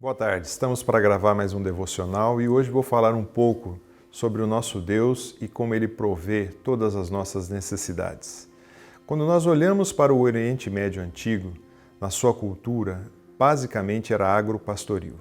Boa tarde, estamos para gravar mais um devocional e hoje vou falar um pouco sobre o nosso Deus e como Ele provê todas as nossas necessidades. Quando nós olhamos para o Oriente Médio Antigo, na sua cultura, basicamente era agropastoril.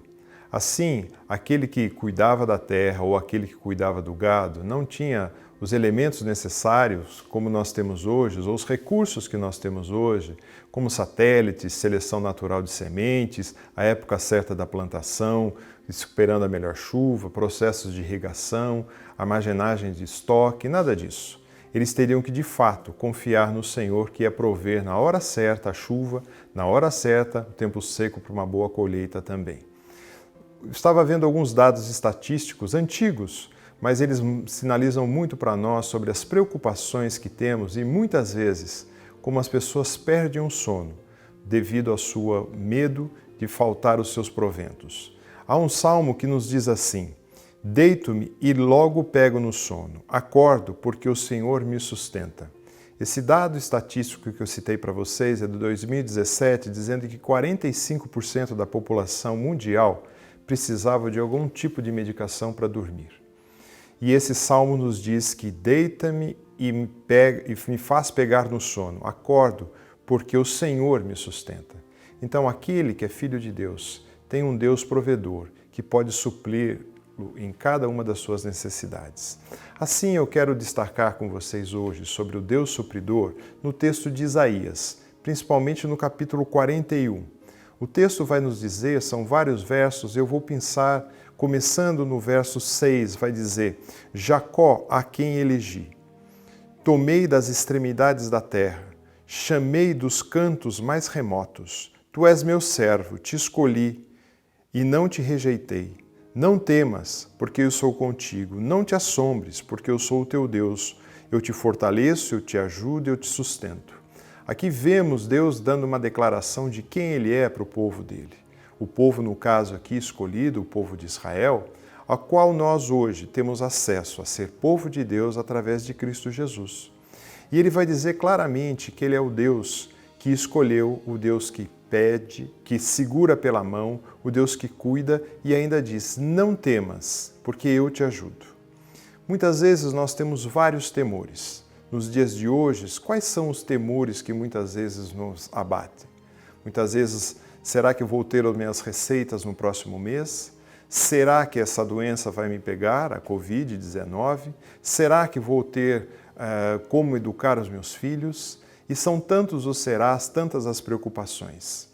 Assim, aquele que cuidava da terra ou aquele que cuidava do gado não tinha os elementos necessários como nós temos hoje, ou os recursos que nós temos hoje, como satélites, seleção natural de sementes, a época certa da plantação, esperando a melhor chuva, processos de irrigação, armazenagem de estoque, nada disso. Eles teriam que, de fato, confiar no Senhor que ia prover na hora certa a chuva, na hora certa o tempo seco para uma boa colheita também. Estava vendo alguns dados estatísticos antigos, mas eles sinalizam muito para nós sobre as preocupações que temos e muitas vezes como as pessoas perdem o sono devido ao seu medo de faltar os seus proventos. Há um salmo que nos diz assim: deito-me e logo pego no sono, acordo porque o Senhor me sustenta. Esse dado estatístico que eu citei para vocês é de 2017, dizendo que 45% da população mundial precisava de algum tipo de medicação para dormir. E esse salmo nos diz que deita-me e me faz pegar no sono, acordo porque o Senhor me sustenta. Então aquele que é filho de Deus tem um Deus provedor que pode supri-lo em cada uma das suas necessidades. Assim eu quero destacar com vocês hoje sobre o Deus supridor no texto de Isaías, principalmente no capítulo 41. O texto vai nos dizer, são vários versos, eu vou pensar, começando no verso 6, vai dizer: Jacó, a quem elegi, tomei das extremidades da terra, chamei dos cantos mais remotos. Tu és meu servo, te escolhi e não te rejeitei. Não temas, porque eu sou contigo. Não te assombres, porque eu sou o teu Deus. Eu te fortaleço, eu te ajudo, eu te sustento. Aqui vemos Deus dando uma declaração de quem Ele é para o povo dele. O povo, no caso aqui escolhido, o povo de Israel, a qual nós hoje temos acesso a ser povo de Deus através de Cristo Jesus. E Ele vai dizer claramente que Ele é o Deus que escolheu, o Deus que pede, que segura pela mão, o Deus que cuida e ainda diz: não temas, porque eu te ajudo. Muitas vezes nós temos vários temores. Nos dias de hoje, quais são os temores que muitas vezes nos abatem? Muitas vezes, será que eu vou ter as minhas receitas no próximo mês? Será que essa doença vai me pegar, a Covid-19? Será que vou ter como educar os meus filhos? E são tantos os serás, tantas as preocupações.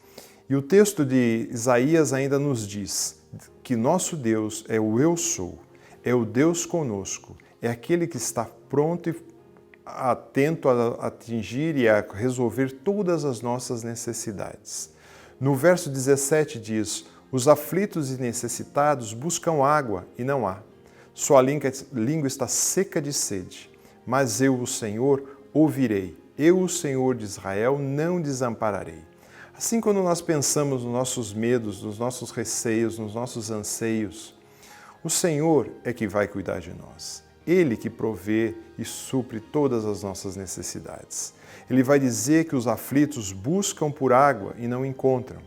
E o texto de Isaías ainda nos diz que nosso Deus é o Eu Sou, é o Deus conosco, é aquele que está pronto e atento a atingir e a resolver todas as nossas necessidades. No verso 17 diz: os aflitos e necessitados buscam água e não há. Sua língua está seca de sede. Mas eu, o Senhor, ouvirei. Eu, o Senhor de Israel, não desampararei. Assim, quando nós pensamos nos nossos medos, nos nossos receios, nos nossos anseios, o Senhor é que vai cuidar de nós. Ele que provê e supre todas as nossas necessidades. Ele vai dizer que os aflitos buscam por água e não encontram.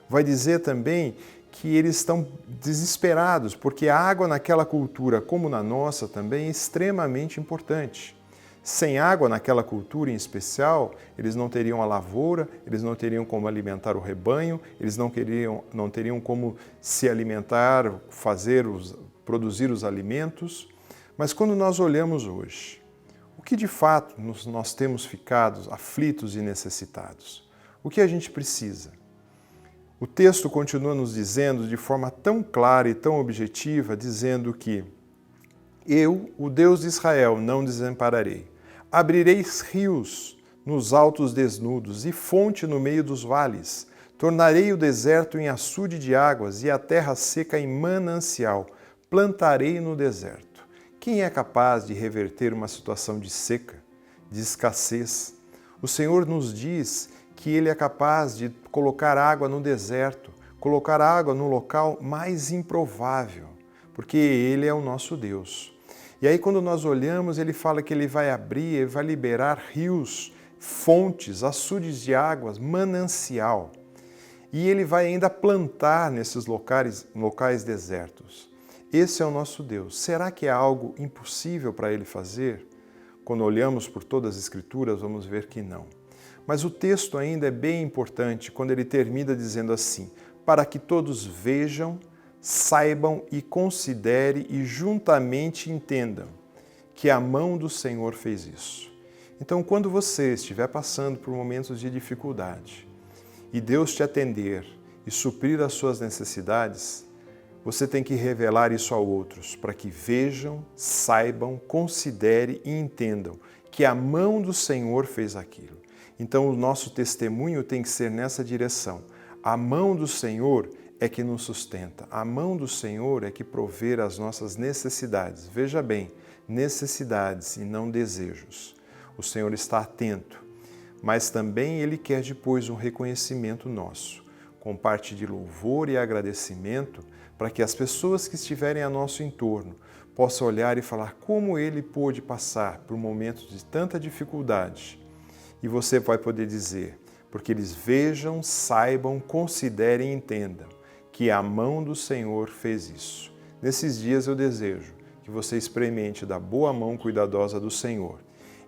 Vai dizer também que eles estão desesperados, porque a água naquela cultura, como na nossa também, é extremamente importante. Sem água naquela cultura em especial, eles não teriam a lavoura, eles não teriam como alimentar o rebanho, eles não teriam como se alimentar, produzir os alimentos. Mas quando nós olhamos hoje, o que de fato nós temos ficado aflitos e necessitados? O que a gente precisa? O texto continua nos dizendo de forma tão clara e tão objetiva, dizendo que eu, o Deus de Israel, não desampararei. Abrirei rios nos altos desnudos e fonte no meio dos vales. Tornarei o deserto em açude de águas e a terra seca em manancial. Plantarei no deserto. Quem é capaz de reverter uma situação de seca, de escassez? O Senhor nos diz que Ele é capaz de colocar água no deserto, colocar água no local mais improvável, porque Ele é o nosso Deus. E aí quando nós olhamos, Ele fala que Ele vai abrir, Ele vai liberar rios, fontes, açudes de águas, manancial. E Ele vai ainda plantar nesses locais desertos. Esse é o nosso Deus. Será que é algo impossível para Ele fazer? Quando olhamos por todas as Escrituras, vamos ver que não. Mas o texto ainda é bem importante quando ele termina dizendo assim: para que todos vejam, saibam e considerem e juntamente entendam que a mão do Senhor fez isso. Então, quando você estiver passando por momentos de dificuldade e Deus te atender e suprir as suas necessidades, você tem que revelar isso a outros, para que vejam, saibam, considerem e entendam que a mão do Senhor fez aquilo. Então, o nosso testemunho tem que ser nessa direção. A mão do Senhor é que nos sustenta. A mão do Senhor é que provê as nossas necessidades. Veja bem, necessidades e não desejos. O Senhor está atento, mas também Ele quer depois um reconhecimento nosso, com parte de louvor e agradecimento, para que as pessoas que estiverem a nosso entorno possam olhar e falar como Ele pôde passar por momentos de tanta dificuldade. E você vai poder dizer, porque eles vejam, saibam, considerem e entendam que a mão do Senhor fez isso. Nesses dias eu desejo que você experimente da boa mão cuidadosa do Senhor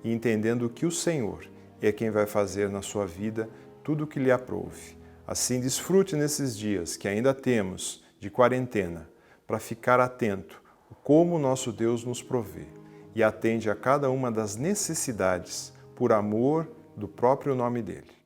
e entendendo que o Senhor é quem vai fazer na sua vida tudo o que lhe aprouve. Assim, desfrute nesses dias que ainda temos de quarentena para ficar atento como o nosso Deus nos provê e atende a cada uma das necessidades por amor do próprio nome dele.